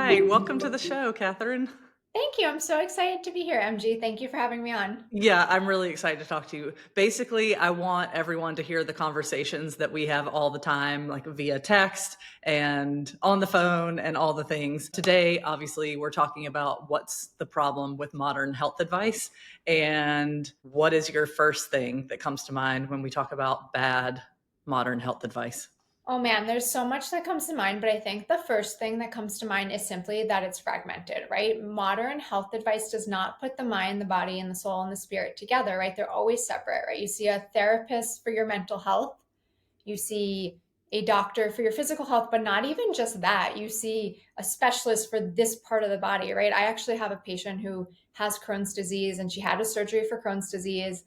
Hi, welcome to the show, Katherine. Thank you. I'm so excited to be here, MG. Thank you for having me on. Yeah, I'm really excited to talk to you. Basically, I want everyone to hear the conversations that we have all the time, like via text and on the phone and all the things. Today, obviously, we're talking about what's the problem with modern health advice and what is your first thing that comes to mind when we talk about bad modern health advice? Oh man, there's so much that comes to mind, but I think the first thing that comes to mind is simply that it's fragmented, right? Modern health advice does not put the mind, the body, and the soul and the spirit together, right? They're always separate, right? You see a therapist for your mental health, you see a doctor for your physical health, but not even just that. You see a specialist for this part of the body, right? I actually have a patient who has Crohn's disease and she had a surgery for Crohn's disease.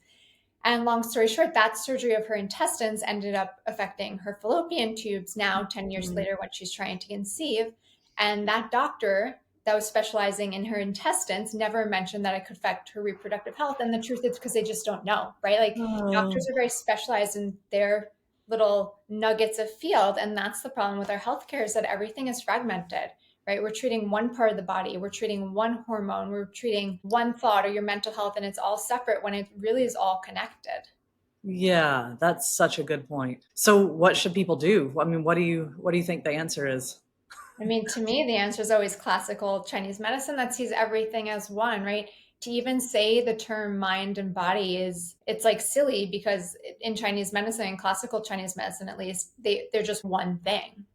And long story short, that surgery of her intestines ended up affecting her fallopian tubes now, 10 years Mm. later, when she's trying to conceive. And that doctor that was specializing in her intestines never mentioned that it could affect her reproductive health. And the truth is because they just don't know, right? Like doctors Oh. are very specialized in their little nuggets of field. And that's the problem with our healthcare is that everything is fragmented, right? We're treating one part of the body, we're treating one hormone, we're treating one thought or your mental health, and it's all separate when it really is all connected. Yeah, that's such a good point. So what should people do? I mean, what do you think the answer is? I mean, to me, the answer is always classical Chinese medicine that sees everything as one, right? To even say the term mind and body it's like silly because in Chinese medicine, classical Chinese medicine at least, they're just one thing.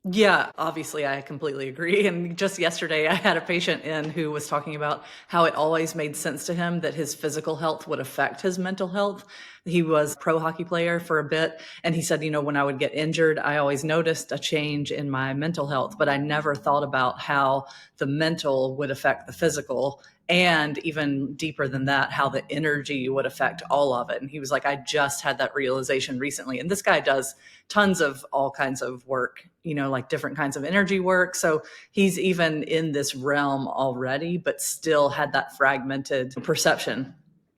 Yeah, obviously, I completely agree. And just yesterday, I had a patient in who was talking about how it always made sense to him that his physical health would affect his mental health. He was a pro hockey player for a bit. And he said, when I would get injured, I always noticed a change in my mental health, but I never thought about how the mental would affect the physical. And even deeper than that, how the energy would affect all of it. And he was like, I just had that realization recently. And this guy does tons of all kinds of work, like different kinds of energy work. So he's even in this realm already, but still had that fragmented perception.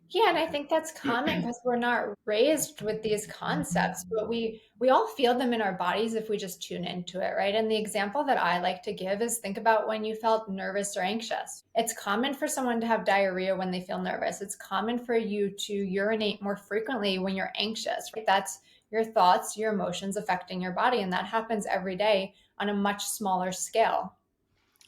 Yeah, and I think that's common because we're not raised with these concepts, but we all feel them in our bodies if we just tune into it, right? And the example that I like to give is think about when you felt nervous or anxious. It's common for someone to have diarrhea when they feel nervous. It's common for you to urinate more frequently when you're anxious, right? That's your thoughts, your emotions affecting your body, and that happens every day on a much smaller scale.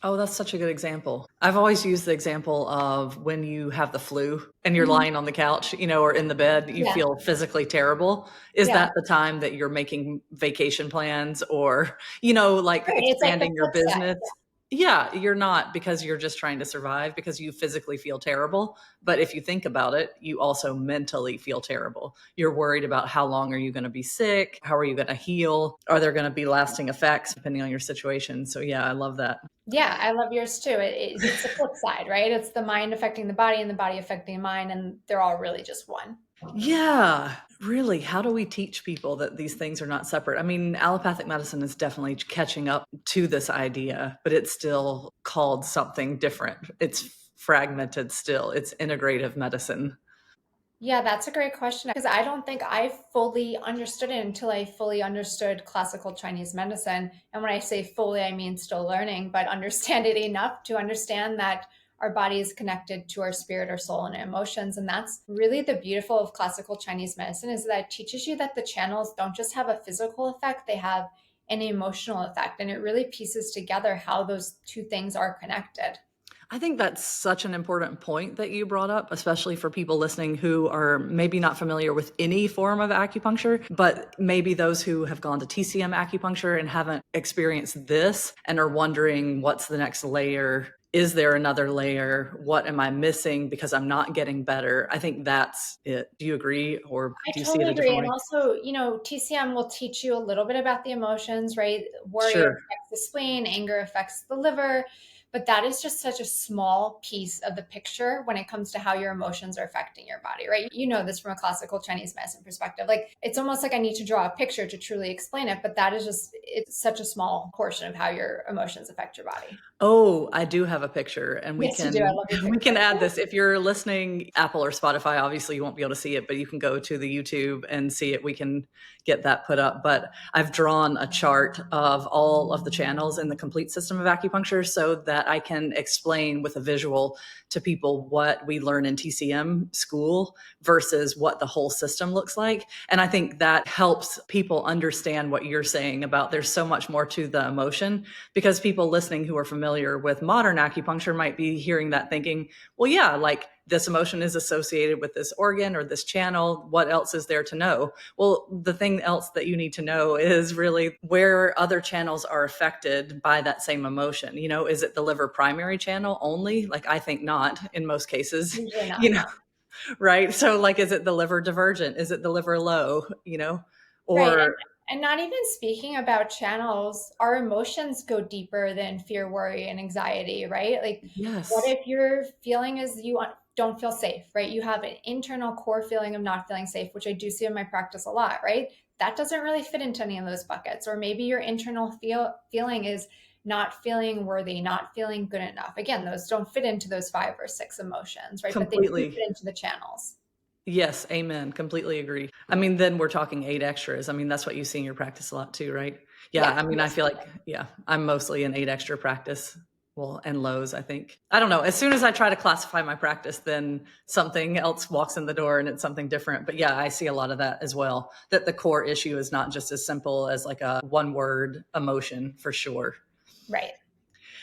Oh, that's such a good example. I've always used the example of when you have the flu and you're Mhm. lying on the couch, or in the bed, you Yeah, feel physically terrible. Is yeah. that the time that you're making vacation plans or, like Right. It's like the expanding your flip side. business? Yeah, you're not because you're just trying to survive because you physically feel terrible. But if you think about it, you also mentally feel terrible. You're worried about how long are you going to be sick? How are you going to heal? Are there going to be lasting effects depending on your situation? So, yeah, I love that. Yeah, I love yours too. It's the flip side, right? It's the mind affecting the body and the body affecting the mind, and they're all really just one. Yeah, really. How do we teach people that these things are not separate? I mean, allopathic medicine is definitely catching up to this idea, but it's still called something different. It's fragmented still. It's integrative medicine. Yeah, that's a great question because I don't think I fully understood it until I fully understood classical Chinese medicine. And when I say fully, I mean still learning, but understand it enough to understand that our body is connected to our spirit, our soul, and emotions. And that's really the beautiful of classical Chinese medicine is that it teaches you that the channels don't just have a physical effect, they have an emotional effect. And it really pieces together how those two things are connected. I think that's such an important point that you brought up, especially for people listening who are maybe not familiar with any form of acupuncture, but maybe those who have gone to TCM acupuncture and haven't experienced this and are wondering what's the next layer. Is there another layer? What am I missing because I'm not getting better? I think that's it. Do you agree or I do you see it totally a agree. different And way? also, TCM will teach you a little bit about the emotions, right? Worry Sure. affects the spleen, anger affects the liver. but that is just such a small piece of the picture when it comes to how your emotions are affecting your body, right? You know this from a classical Chinese medicine perspective. Like it's almost like I need to draw a picture to truly explain it, but that is just, it's such a small portion of how your emotions affect your body. Oh, I do have a picture, and we Yes, you do. I can love your we can picture. add this. If you're listening Apple or Spotify, obviously you won't be able to see it, but you can go to the YouTube and see it. We can get that put up. But I've drawn a chart of all of the channels in the complete system of acupuncture so that I can explain with a visual to people what we learn in TCM school versus what the whole system looks like. And I think that helps people understand what you're saying about there's so much more to the emotion, because people listening who are familiar with modern acupuncture might be hearing that thinking, well, yeah, like this emotion is associated with this organ or this channel. What else is there to know? Well, the thing else that you need to know is really where other channels are affected by that same emotion. You know, is it the liver primary channel only? Like, I think not in most cases, Usually you not, know, no. right? So, like, is it the liver divergent? Is it the liver low, you know? Right. Or, And not even speaking about channels, our emotions go deeper than fear, worry, and anxiety, right? Like, what yes, if your feeling is don't feel safe, right? You have an internal core feeling of not feeling safe, which I do see in my practice a lot, right? That doesn't really fit into any of those buckets. Or maybe your internal feeling is not feeling worthy, not feeling good enough. Again, those don't fit into those 5 or 6 emotions, right? But they do completely. fit into the channels. Yes, amen. Completely agree. I mean, then we're talking 8 extras. I mean, that's what you see in your practice a lot too, right? Yeah, Yeah. I mean, I Yes. feel like, yeah, I'm mostly an 8 extra practice. Well, and lows, I think. I don't know. As soon as I try to classify my practice, then something else walks in the door and it's something different. But yeah, I see a lot of that as well. That the core issue is not just as simple as like a one word emotion for sure. Right.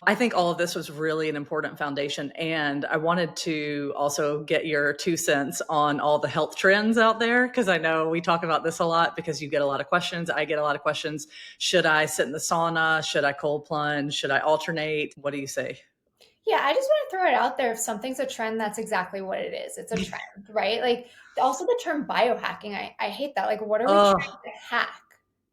I think all of this was really an important foundation. And I wanted to also get your 2 cents on all the health trends out there, because I know we talk about this a lot because you get a lot of questions. I get a lot of questions. Should I sit in the sauna? Should I cold plunge? Should I alternate? What do you say? Yeah, I just want to throw it out there. If something's a trend, that's exactly what it is. It's a trend, right? Like also the term biohacking, I hate that. Like, what are we trying Oh, to hack?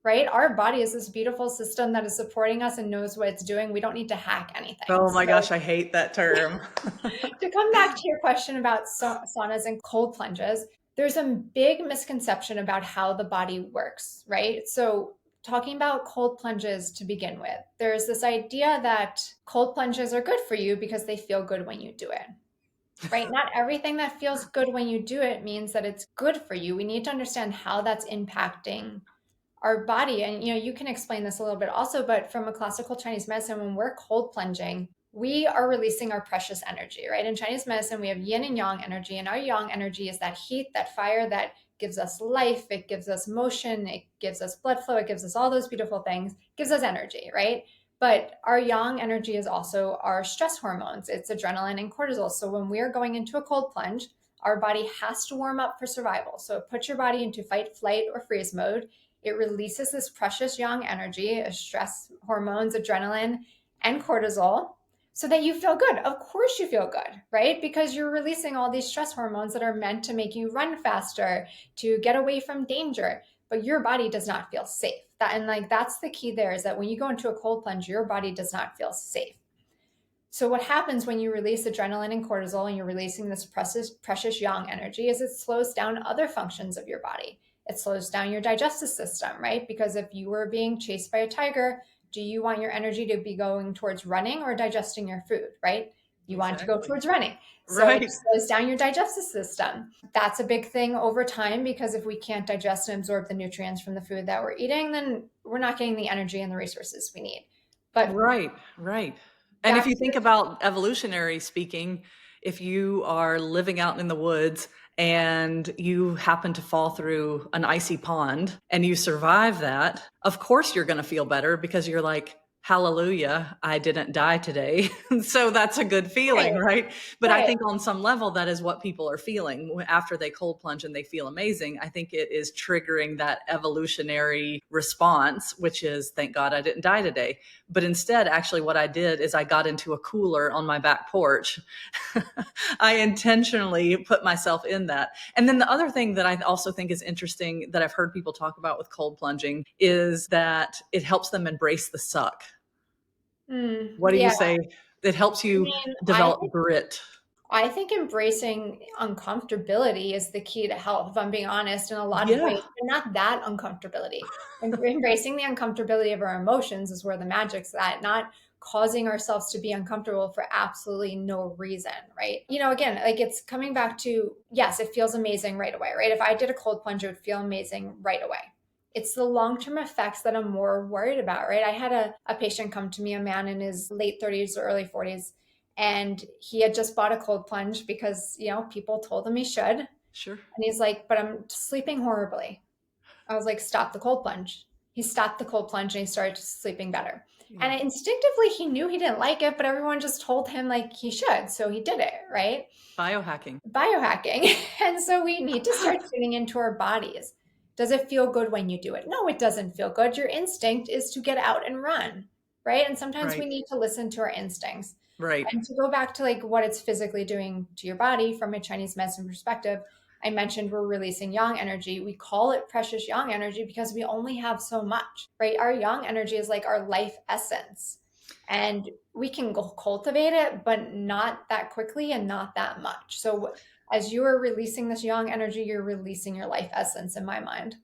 Right? Our body is this beautiful system that is supporting us and knows what it's doing. We don't need to hack anything. oh my So gosh, I hate that term. to come back to your question about saunas and cold plunges, there's a big misconception about how the body works, right? So, talking about cold plunges to begin with, there's this idea that cold plunges are good for you because they feel good when you do it, right? Not everything that feels good when you do it means that it's good for you. We need to understand how that's impacting our body. And you can explain this a little bit also, but from a classical Chinese medicine, when we're cold plunging, we are releasing our precious energy, right? In Chinese medicine, we have yin and yang energy, and our yang energy is that heat, that fire that gives us life, it gives us motion, it gives us blood flow, it gives us all those beautiful things, it gives us energy, right? But our yang energy is also our stress hormones. It's adrenaline and cortisol. So when we're going into a cold plunge, our body has to warm up for survival. So it puts your body into fight, flight, or freeze mode. It releases this precious yang energy, stress hormones, adrenaline, and cortisol so that you feel good. Of course, you feel good, right? Because you're releasing all these stress hormones that are meant to make you run faster, to get away from danger. But your body does not feel safe. That's the key there is that when you go into a cold plunge, your body does not feel safe. So what happens when you release adrenaline and cortisol and you're releasing this precious yang energy is it slows down other functions of your body. It slows down your digestive system, right? Because if you were being chased by a tiger, do you want your energy to be going towards running or digesting your food, right? You want to go Exactly. towards running. So it Right. slows down your digestive system. That's a big thing over time because if we can't digest and absorb the nutrients from the food that we're eating, then we're not getting the energy and the resources we need. But Right, right. And if back you to think about evolutionary speaking, if you are living out in the woods and you happen to fall through an icy pond and you survive that, of course you're going to feel better because you're like, hallelujah, I didn't die today. So that's a good feeling, right, right? But I right. think on some level, that is what people are feeling after they cold plunge and they feel amazing. I think it is triggering that evolutionary response, which is, thank God I didn't die today. But instead, actually, what I did is I got into a cooler on my back porch. I intentionally put myself in that. And then the other thing that I also think is interesting that I've heard people talk about with cold plunging is that it helps them embrace the suck. What do you Yeah, say? It helps I you mean, develop grit. I think embracing uncomfortability is the key to health, if I'm being honest, in a lot of ways, Yeah, but not that uncomfortability. Embracing the uncomfortability of our emotions is where the magic's at, not causing ourselves to be uncomfortable for absolutely no reason, right? Again, like it's coming back to, yes, it feels amazing right away, right? If I did a cold plunge, it would feel amazing right away. It's the long-term effects that I'm more worried about, right? I had a patient come to me, a man in his late 30s or early 40s, and he had just bought a cold plunge because people told him he should, and sure. he's like, but I'm sleeping horribly. I was like, stop the cold plunge. He stopped the cold plunge and he started sleeping better. Yeah. And instinctively he knew he didn't like it, but everyone just told him like he should, so he did it, right? Biohacking. Biohacking. And so we need to start tuning into our bodies. Does it feel good when you do it? No, it doesn't feel good. Your instinct is to get out and run, right? And sometimes we Right. need to listen to our instincts. Right. And to go back to like what it's physically doing to your body from a Chinese medicine perspective, I mentioned we're releasing yang energy. We call it precious yang energy because we only have so much, right? Our yang energy is like our life essence. And we can go cultivate it, but not that quickly and not that much. So as you are releasing this yang energy, you're releasing your life essence in my mind.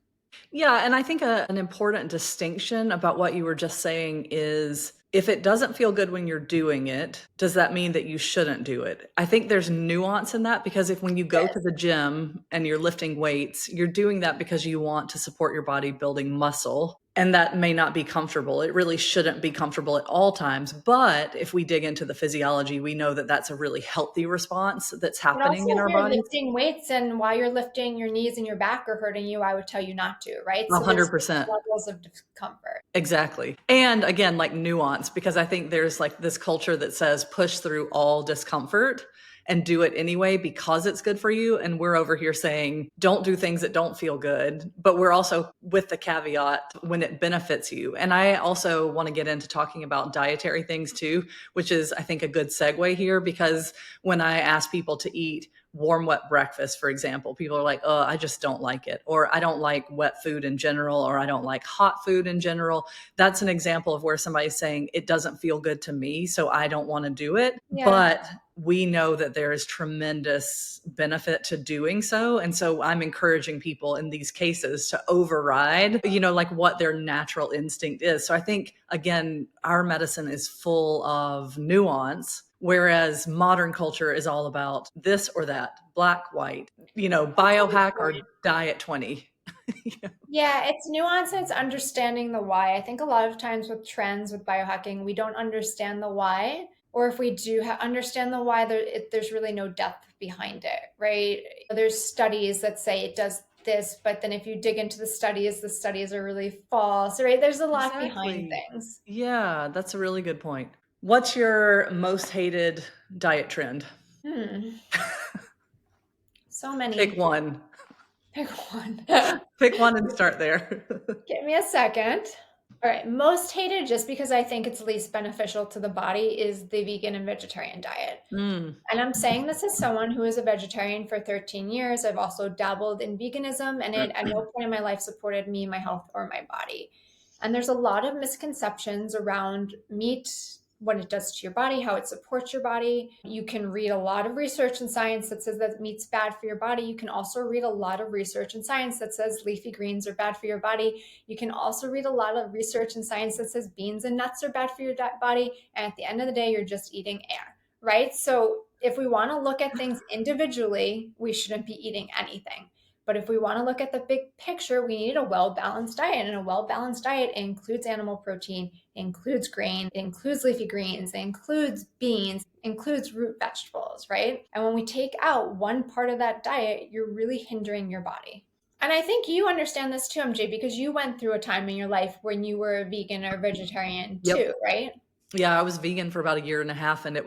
Yeah, and I think an important distinction about what you were just saying is if it doesn't feel good when you're doing it, does that mean that you shouldn't do it? I think there's nuance in that because if when you go to the gym and you're lifting weights, you're doing that because you want to support your body building muscle. And that may not be comfortable. It really shouldn't be comfortable at all times. But if we dig into the physiology, we know that that's a really healthy response that's But also, happening in if our you're bodies. lifting weights and while you're lifting, your knees and your back are hurting you, I would tell you not to, right? So there's 100%. levels of discomfort. Exactly. And again, like nuance, because I think there's like this culture that says push through all discomfort and do it anyway because it's good for you. And we're over here saying don't do things that don't feel good. But we're also with the caveat when it benefits you. And I also want to get into talking about dietary things too, which is, I think, a good segue here because when I ask people to eat warm, wet breakfast, for example, people are like, oh, I just don't like it. Or I don't like wet food in general, or I don't like hot food in general. That's an example of where somebody's saying it doesn't feel good to me, so I don't want to do it. Yeah. But we know that there is tremendous benefit to doing so. And so I'm encouraging people in these cases to override, like what their natural instinct is. So I think, again, our medicine is full of nuance. Whereas modern culture is all about this or that, black, white, biohack or diet 20. Yeah, it's nuance and it's understanding the why. I think a lot of times with trends with biohacking, we don't understand the why. Or if we do understand the why, there's really no depth behind it, right? There's studies that say it does this, but then if you dig into the studies are really false, right? There's a lot behind Exactly. things. Yeah, that's a really good point. What's your most hated diet trend? Hmm. So Pick many. one. Pick one. Pick one and start there. Give me a second. All right, most hated just because I think it's least beneficial to the body is the vegan and vegetarian diet. Mm, And I'm saying this as someone who is a vegetarian for 13 years. I've also dabbled in veganism, and it at no point in my life supported me, my health, or my body. And there's a lot of misconceptions around meat, what it does to your body, how it supports your body. You can read a lot of research and science that says that meat's bad for your body. You can also read a lot of research and science that says leafy greens are bad for your body. You can also read a lot of research and science that says beans and nuts are bad for your body. And at the end of the day, you're just eating air, right? So if we want to look at things individually, we shouldn't be eating anything. But if we want to look at the big picture, we need a well-balanced diet. And a well-balanced diet includes animal protein, includes grain, it includes leafy greens, it includes beans, includes root vegetables, right? And when we take out one part of that diet, you're really hindering your body. And I think you understand this too, MJ, because you went through a time in your life when you were a vegan or vegetarian yep. too, right? Yeah, I was vegan for about a year and a half and it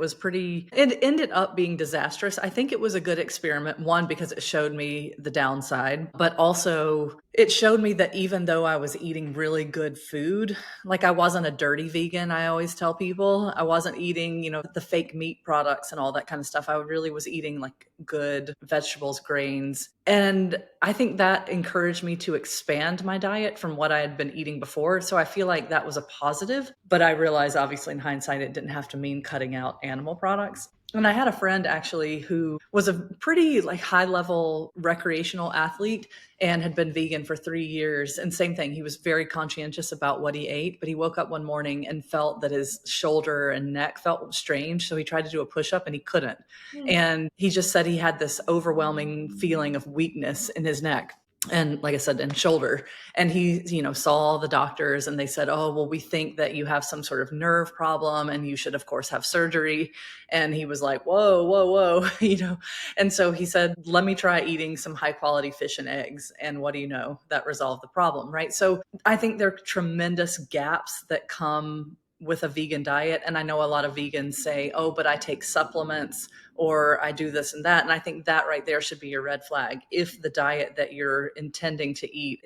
ended up being disastrous. I think it was a good experiment, one, because it showed me the downside, but also It showed me that even though I was eating really good food, like I wasn't a dirty vegan, I always tell people. I wasn't eating, the fake meat products and all that kind of stuff. I really was eating like good vegetables, grains. And I think that encouraged me to expand my diet from what I had been eating before. So I feel like that was a positive. But I realized, obviously, in hindsight, it didn't have to mean cutting out animal products. And I had a friend actually who was a pretty like high level recreational athlete and had been vegan for 3 years. And same thing, he was very conscientious about what he ate, but he woke up one morning and felt that his shoulder and neck felt strange. So he tried to do a push up and he couldn't. Hmm. And he just said he had this overwhelming feeling of weakness in his neck and, like I said, and shoulder. And he, saw the doctors and they said, oh, well, we think that you have some sort of nerve problem and you should, of course, have surgery. And he was like, whoa, whoa, whoa, And so he said, let me try eating some high quality fish and eggs. And what do you know? That resolved the problem, right? So I think there are tremendous gaps that come with a vegan diet. And I know a lot of vegans say, oh, but I take supplements or I do this and that. And I think that right there should be your red flag. If the diet that you're intending to eat,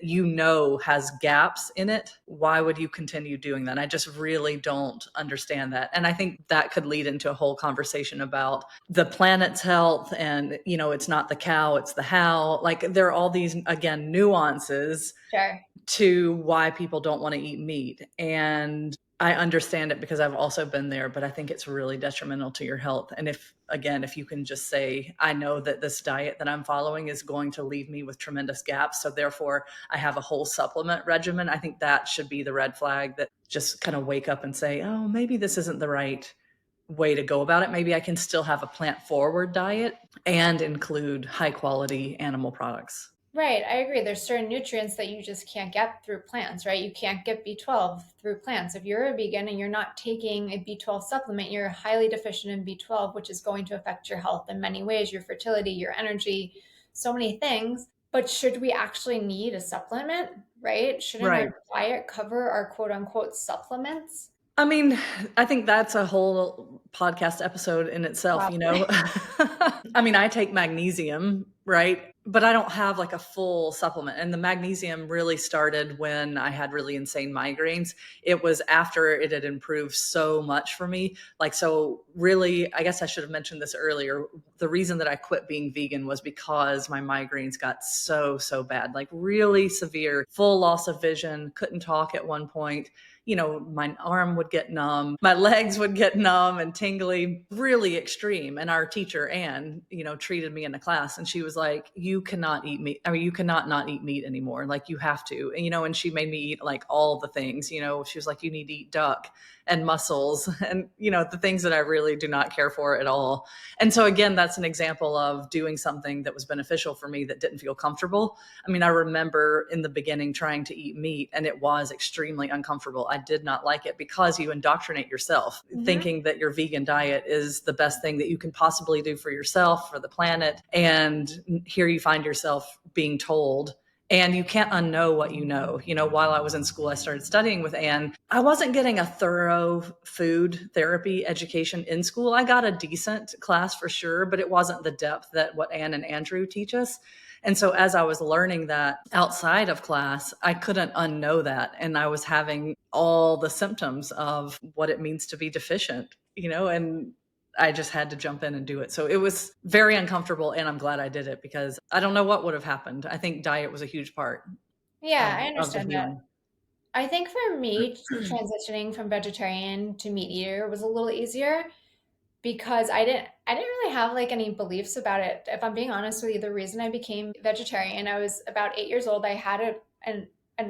has gaps in it, why would you continue doing that? I just really don't understand that. And I think that could lead into a whole conversation about the planet's health and, it's not the cow, it's the how. Like there are all these, again, nuances Sure. to why people don't want to eat meat. And I understand it because I've also been there, but I think it's really detrimental to your health. And if you can just say, I know that this diet that I'm following is going to leave me with tremendous gaps. So therefore I have a whole supplement regimen. I think that should be the red flag that just kind of wake up and say, oh, maybe this isn't the right way to go about it. Maybe I can still have a plant forward diet and include high quality animal products. Right, I agree. There's certain nutrients that you just can't get through plants, right? You can't get B12 through plants. If you're a vegan and you're not taking a B12 supplement, you're highly deficient in B12, which is going to affect your health in many ways, your fertility, your energy, so many things. But should we actually need a supplement, right? Shouldn't Right. our diet cover our quote unquote supplements? I mean, I think that's a whole podcast episode in itself, Probably. I mean, I take magnesium, right? But I don't have like a full supplement. And the magnesium really started when I had really insane migraines. It was after it had improved so much for me. Like, so really, I guess I should have mentioned this earlier. The reason that I quit being vegan was because my migraines got so, so bad, like really severe, full loss of vision, couldn't talk at one point. My arm would get numb, my legs would get numb and tingly, really extreme. And our teacher, Anne, treated me in the class and she was like, you cannot eat meat. I mean, you cannot not eat meat anymore. Like you have to, and she made me eat like all the things, she was like, you need to eat duck and mussels and, the things that I really do not care for at all. And so again, that's an example of doing something that was beneficial for me that didn't feel comfortable. I mean, I remember in the beginning trying to eat meat and it was extremely uncomfortable. I did not like it because you indoctrinate yourself thinking that your vegan diet is the best thing that you can possibly do for yourself, for the planet. And here you find yourself being told, and you can't unknow what you know. While I was in school, I started studying with Anne. I wasn't getting a thorough food therapy education in school. I got a decent class for sure, but it wasn't the depth that what Anne and Andrew teach us. And so as I was learning that outside of class, I couldn't unknow that. And I was having all the symptoms of what it means to be deficient, and I just had to jump in and do it. So it was very uncomfortable and I'm glad I did it because I don't know what would have happened. I think diet was a huge part Yeah, I of the understand that. healing. I think for me, transitioning from vegetarian to meat eater was a little easier because I didn't really have like any beliefs about it. If I'm being honest with you, the reason I became vegetarian, I was about 8 years old. I had a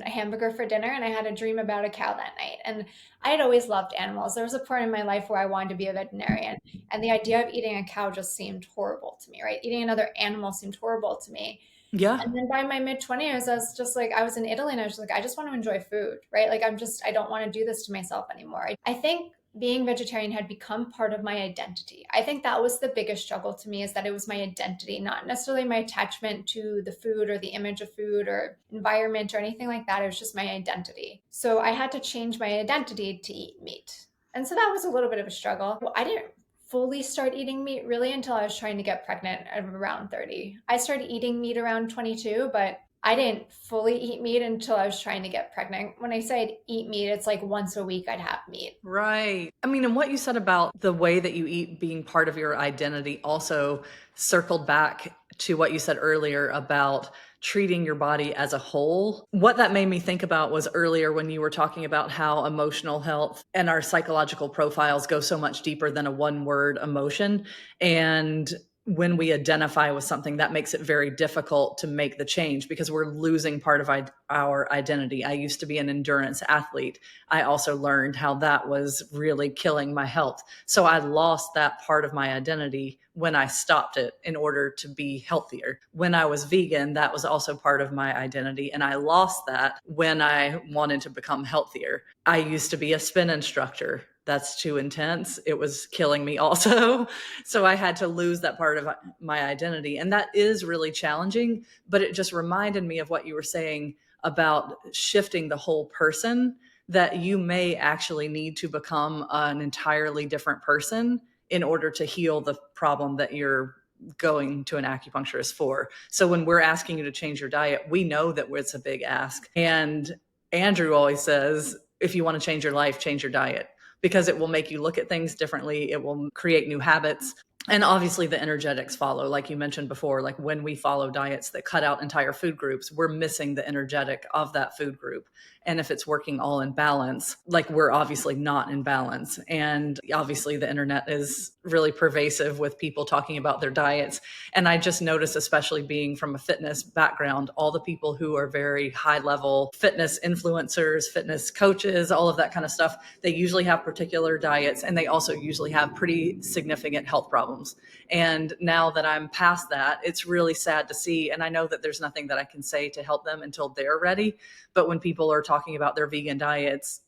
hamburger for dinner and I had a dream about a cow that night. And I had always loved animals. There was a point in my life where I wanted to be a veterinarian. And the idea of eating a cow just seemed horrible to me, right? Eating another animal seemed horrible to me. Yeah. And then by my mid 20s, I was just like, I was in Italy and I was just like, I just want to enjoy food, right? Like, I don't want to do this to myself anymore. I think being vegetarian had become part of my identity. I think that was the biggest struggle to me is that it was my identity, not necessarily my attachment to the food or the image of food or environment or anything like that. It was just my identity. So I had to change my identity to eat meat. And so that was a little bit of a struggle. Well, I didn't fully start eating meat really until I was trying to get pregnant at around 30. I started eating meat around 22, but I didn't fully eat meat until I was trying to get pregnant. When I say I'd eat meat, it's like once a week I'd have meat. Right. I mean, and what you said about the way that you eat being part of your identity also circled back to what you said earlier about treating your body as a whole. What that made me think about was earlier when you were talking about how emotional health and our psychological profiles go so much deeper than a one word emotion. And when we identify with something, that makes it very difficult to make the change because we're losing part of our identity. I used to be an endurance athlete. I also learned how that was really killing my health. So I lost that part of my identity when I stopped it in order to be healthier. When I was vegan, that was also part of my identity. And I lost that when I wanted to become healthier. I used to be a spin instructor. That's too intense. It was killing me also. So I had to lose that part of my identity. And that is really challenging. But it just reminded me of what you were saying about shifting the whole person, that you may actually need to become an entirely different person in order to heal the problem that you're going to an acupuncturist for. So when we're asking you to change your diet, we know that it's a big ask. And Andrew always says, if you want to change your life, change your diet, because it will make you look at things differently. It will create new habits. And obviously the energetics follow, like you mentioned before. Like when we follow diets that cut out entire food groups, we're missing the energetic of that food group. And if it's working all in balance, like we're obviously not in balance. And obviously the internet is really pervasive with people talking about their diets. And I just noticed, especially being from a fitness background, all the people who are very high level fitness influencers, fitness coaches, all of that kind of stuff, they usually have particular diets, and they also usually have pretty significant health problems. And now that I'm past that, it's really sad to see. And I know that there's nothing that I can say to help them until they're ready. But when people are talking about their vegan diets,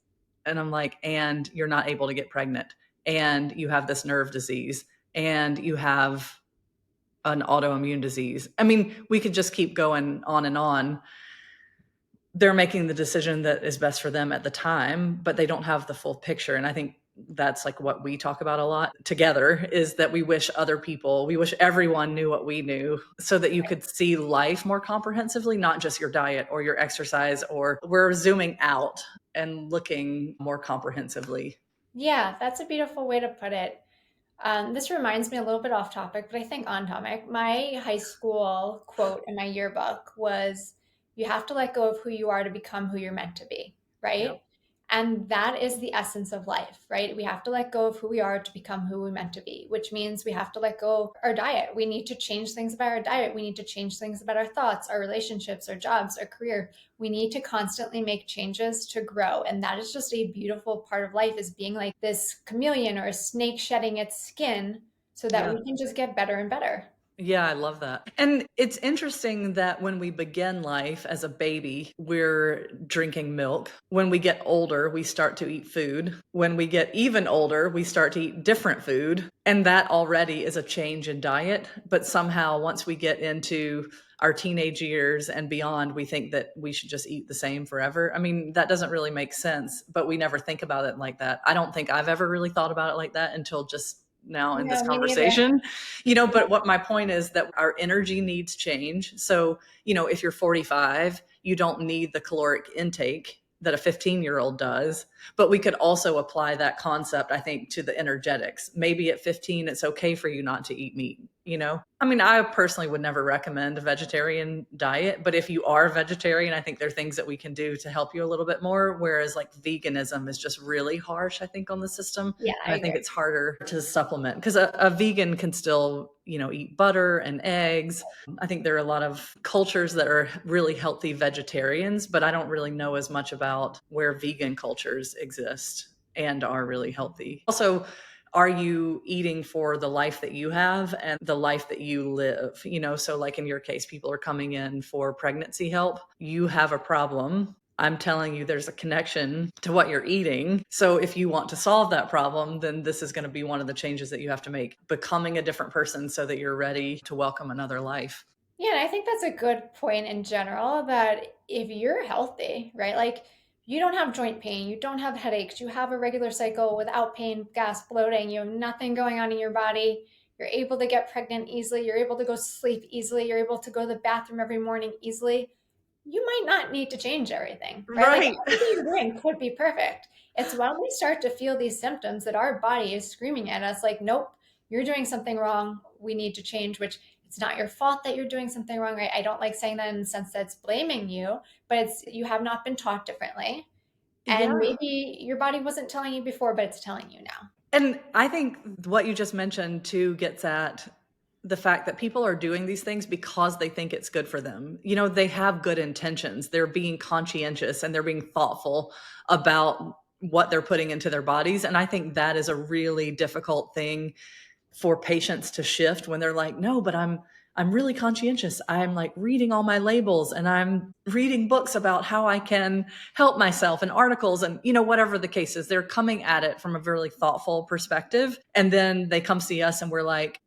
and I'm like, and you're not able to get pregnant, and you have this nerve disease, and you have an autoimmune disease. I mean, we could just keep going on and on. They're making the decision that is best for them at the time, but they don't have the full picture. And I think that's like what we talk about a lot together, is that we wish everyone knew what we knew, so that you could see life more comprehensively, not just your diet or your exercise, or we're zooming out and looking more comprehensively. Yeah, that's a beautiful way to put it. This reminds me a little bit off topic, but I think on topic. My high school quote in my yearbook was, "You have to let go of who you are to become who you're meant to be," Yep. right? And that is the essence of life, right? We have to let go of who we are to become who we're meant to be, which means we have to let go of our diet. We need to change things about our diet. We need to change things about our thoughts, our relationships, our jobs, our career. We need to constantly make changes to grow. And that is just a beautiful part of life, is being like this chameleon or a snake shedding its skin so that Yeah. we can just get better and better. Yeah, I love that. And it's interesting that when we begin life as a baby, we're drinking milk. When we get older, we start to eat food. When we get even older, we start to eat different food. And that already is a change in diet. But somehow, once we get into our teenage years and beyond, we think that we should just eat the same forever. I mean, that doesn't really make sense, but we never think about it like that. I don't think I've ever really thought about it like that until just now in this No, me neither. conversation. But what my point is that our energy needs change. So, if you're 45, you don't need the caloric intake that a 15-year-old does. But we could also apply that concept, I think, to the energetics. Maybe at 15, it's okay for you not to eat meat. I mean, I personally would never recommend a vegetarian diet, but if you are vegetarian, I think there are things that we can do to help you a little bit more. Whereas like veganism is just really harsh, I think, on the system. Yeah, And I I think agree. it's harder to supplement because a vegan can still, eat butter and eggs. I think there are a lot of cultures that are really healthy vegetarians, but I don't really know as much about where vegan cultures exist and are really healthy. Also, are you eating for the life that you have and the life that you live? So like in your case, people are coming in for pregnancy help. You have a problem. I'm telling you, there's a connection to what you're eating. So if you want to solve that problem, then this is going to be one of the changes that you have to make, becoming a different person so that you're ready to welcome another life. Yeah, and I think that's a good point in general, that if you're healthy, right? Like you don't have joint pain, you don't have headaches, you have a regular cycle without pain, gas, bloating, you have nothing going on in your body. You're able to get pregnant easily, you're able to go sleep easily, you're able to go to the bathroom every morning easily. you might not need to change everything, right? Like Right. everything you're doing could be perfect. It's when we start to feel these symptoms that our body is screaming at us, like, nope, you're doing something wrong. We need to change, which it's not your fault that you're doing something wrong, right? I don't like saying that in the sense that it's blaming you, but it's you have not been taught differently. And Yeah. maybe your body wasn't telling you before, but it's telling you now. And I think what you just mentioned too gets at the fact that people are doing these things because they think it's good for them. You know, they have good intentions. They're being conscientious and they're being thoughtful about what they're putting into their bodies. And I think that is a really difficult thing for patients to shift when they're like, no, but I'm really conscientious. I'm like reading all my labels and I'm reading books about how I can help myself and articles and, you know, whatever the case is, they're coming at it from a really thoughtful perspective. And then they come see us and we're like,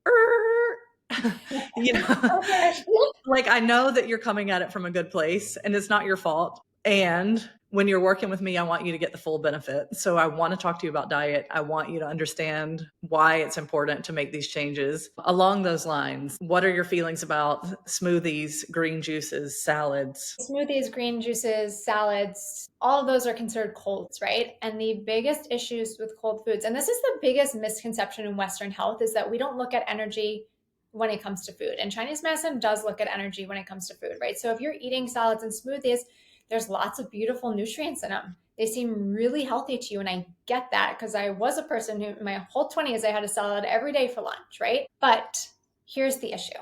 you know, Oh gosh. like, I know that you're coming at it from a good place and it's not your fault. And when you're working with me, I want you to get the full benefit. So I want to talk to you about diet. I want you to understand why it's important to make these changes. Along those lines, what are your feelings about smoothies, green juices, salads? Smoothies, green juices, salads, all of those are considered colds, right? And the biggest issues with cold foods, and this is the biggest misconception in Western health, is that we don't look at energy when it comes to food. And Chinese medicine does look at energy when it comes to food, right? So if you're eating salads and smoothies, there's lots of beautiful nutrients in them. They seem really healthy to you. And I get that because I was a person who, my whole 20s, I had a salad every day for lunch, right? But here's the issue.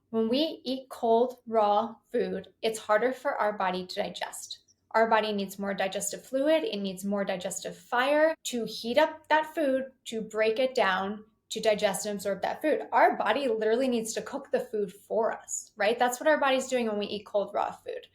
When we eat cold, raw food, it's harder for our body to digest. Our body needs more digestive fluid, it needs more digestive fire to heat up that food, to break it down, to digest and absorb that food. Our body literally needs to cook the food for us, right? That's what our body's doing when we eat cold, raw food.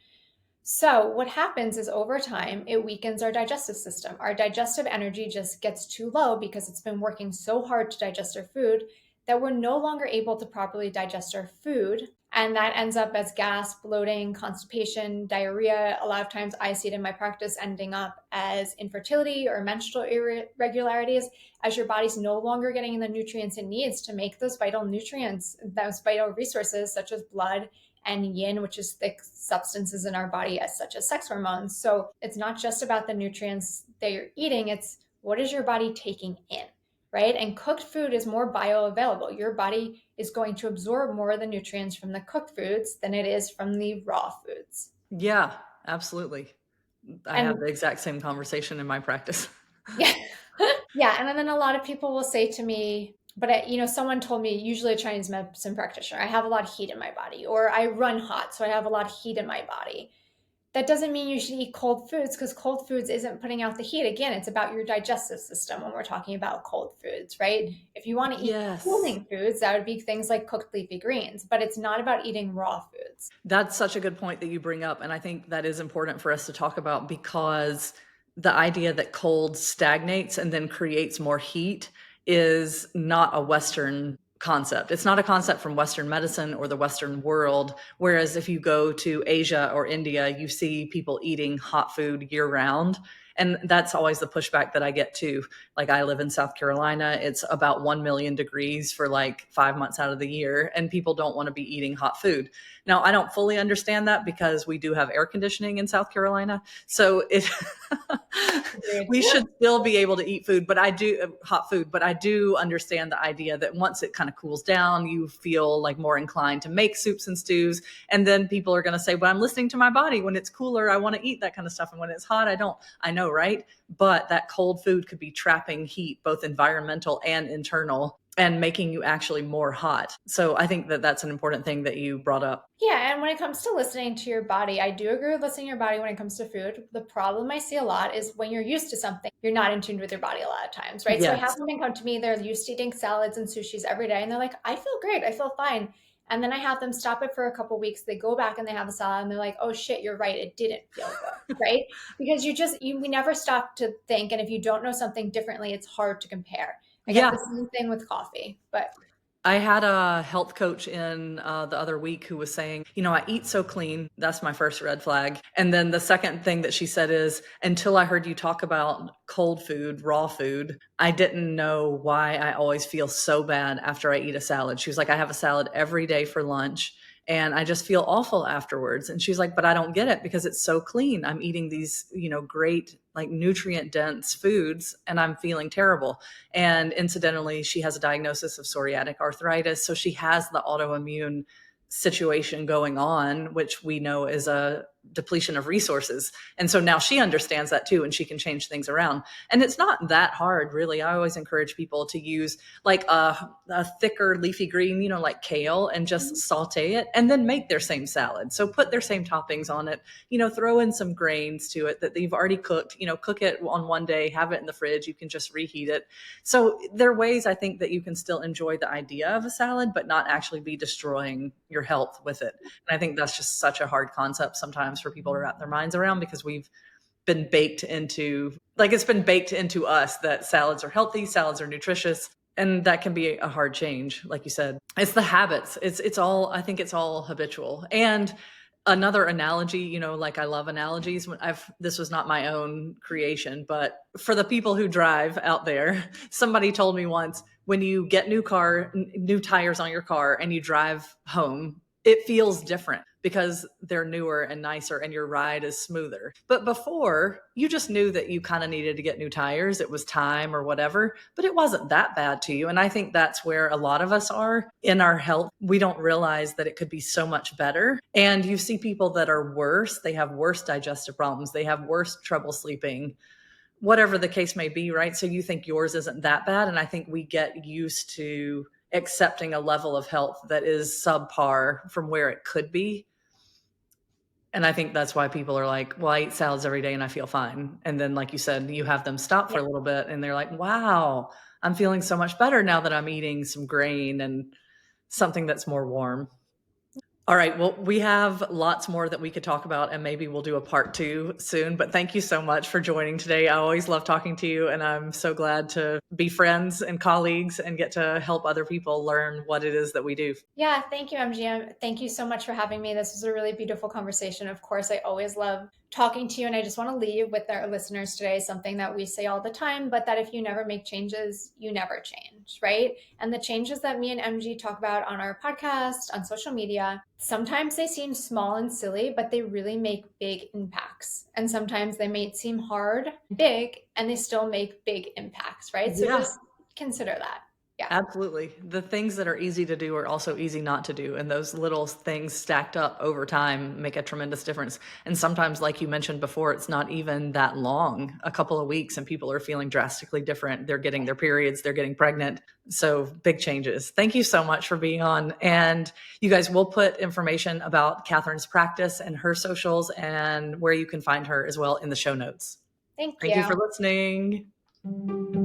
So, what happens is over time, it weakens our digestive system. Our digestive energy just gets too low because it's been working so hard to digest our food that we're no longer able to properly digest our food. And that ends up as gas, bloating, constipation, diarrhea. A lot of times I see it in my practice ending up as infertility or menstrual irregularities, as your body's no longer getting the nutrients it needs to make those vital nutrients, those vital resources such as blood and yin, which is thick substances in our body, as such as sex hormones. So it's not just about the nutrients that you're eating, it's what is your body taking in, right? And cooked food is more bioavailable. Your body is going to absorb more of the nutrients from the cooked foods than it is from the raw foods. Yeah, absolutely. I have And the exact same conversation in my practice. yeah, yeah. And then a lot of people will say to me, but someone told me, usually a Chinese medicine practitioner, I have a lot of heat in my body, or I run hot, so I have a lot of heat in my body. That doesn't mean you should eat cold foods because cold foods isn't putting out the heat. Again, it's about your digestive system when we're talking about cold foods, right? If you want to eat Yes. cooling foods, that would be things like cooked leafy greens, but it's not about eating raw foods. That's such a good point that you bring up. And I think that is important for us to talk about because the idea that cold stagnates and then creates more heat is not a Western concept. It's not a concept from Western medicine or the Western world. Whereas if you go to Asia or India, you see people eating hot food year round. And that's always the pushback that I get too. Like, I live in South Carolina. It's about 1 million degrees for like 5 months out of the year, and people don't want to be eating hot food. Now, I don't fully understand that because we do have air conditioning in South Carolina. So Agreed. we should still be able to eat food, but I do hot food, but I do understand the idea that once it kind of cools down, you feel like more inclined to make soups and stews. And then people are going to say, well, I'm listening to my body. When it's cooler, I want to eat that kind of stuff. And when it's hot, I don't. I know, right? But that cold food could be trapping heat, both environmental and internal, and making you actually more hot. So I think that that's an important thing that you brought up. Yeah, and when it comes to listening to your body, I do agree with listening to your body when it comes to food. The problem I see a lot is when you're used to something, you're not in tune with your body a lot of times, right? So I have Yes. women come to me, they're used to eating salads and sushis every day, and they're like, I feel great, I feel fine. And then I have them stop it for a couple weeks. They go back and they have a salad and they're like, oh shit, you're right. It didn't feel good, right? Because we never stop to think. And if you don't know something differently, it's hard to compare. I get Yeah. the same thing with coffee, but I had a health coach in the other week who was saying, you know, I eat so clean. That's my first red flag. And then the second thing that she said is, until I heard you talk about cold food, raw food, I didn't know why I always feel so bad after I eat a salad. She was like, I have a salad every day for lunch. and I just feel awful afterwards. And she's like, but I don't get it because it's so clean. I'm eating these, great, like nutrient dense foods, and I'm feeling terrible. And incidentally, she has a diagnosis of psoriatic arthritis. So she has the autoimmune situation going on, which we know is a depletion of resources. And so now she understands that too, and she can change things around. And it's not that hard, really. I always encourage people to use like a thicker leafy green, like kale, and just saute it and then make their same salad. So put their same toppings on it, throw in some grains to it that you've already cooked, cook it on one day, have it in the fridge. You can just reheat it. So there are ways I think that you can still enjoy the idea of a salad, but not actually be destroying your health with it. And I think that's just such a hard concept sometimes for people to wrap their minds around, because we've been baked into, like, it's been baked into us that salads are healthy, salads are nutritious. And that can be a hard change. Like you said, it's the habits. It's all, I think it's all habitual. And another analogy, like, I love analogies. This was not my own creation, but for the people who drive out there, somebody told me once, when you get new tires on your car and you drive home, it feels different because they're newer and nicer and your ride is smoother. But before, you just knew that you kind of needed to get new tires. It was time or whatever, but it wasn't that bad to you. And I think that's where a lot of us are in our health. We don't realize that it could be so much better. And you see people that are worse. They have worse digestive problems. They have worse trouble sleeping, whatever the case may be, right? So you think yours isn't that bad. And I think we get used to accepting a level of health that is subpar from where it could be. And I think that's why people are like, well, I eat salads every day and I feel fine. And then, like you said, you have them stop for a little bit and they're like, wow, I'm feeling so much better now that I'm eating some grain and something that's more warm. All right. Well, we have lots more that we could talk about, and maybe we'll do a part 2 soon. But thank you so much for joining today. I always love talking to you, and I'm so glad to be friends and colleagues and get to help other people learn what it is that we do. Yeah, thank you, MGM. Thank you so much for having me. This was a really beautiful conversation. Of course, I always love talking to you, and I just want to leave with our listeners today something that we say all the time, but that if you never make changes, you never change, right? And the changes that me and MG talk about on our podcast, on social media, sometimes they seem small and silly, but they really make big impacts. And sometimes they may seem hard, big, and they still make big impacts, right? So just consider that. Yeah. Absolutely. The things that are easy to do are also easy not to do. And those little things stacked up over time make a tremendous difference. And sometimes, like you mentioned before, it's not even that long, a couple of weeks, and people are feeling drastically different. They're getting their periods, they're getting pregnant. So big changes. Thank you so much for being on. And you guys will put information about Katherine's practice and her socials and where you can find her as well in the show notes. Thank Thank you you. for listening.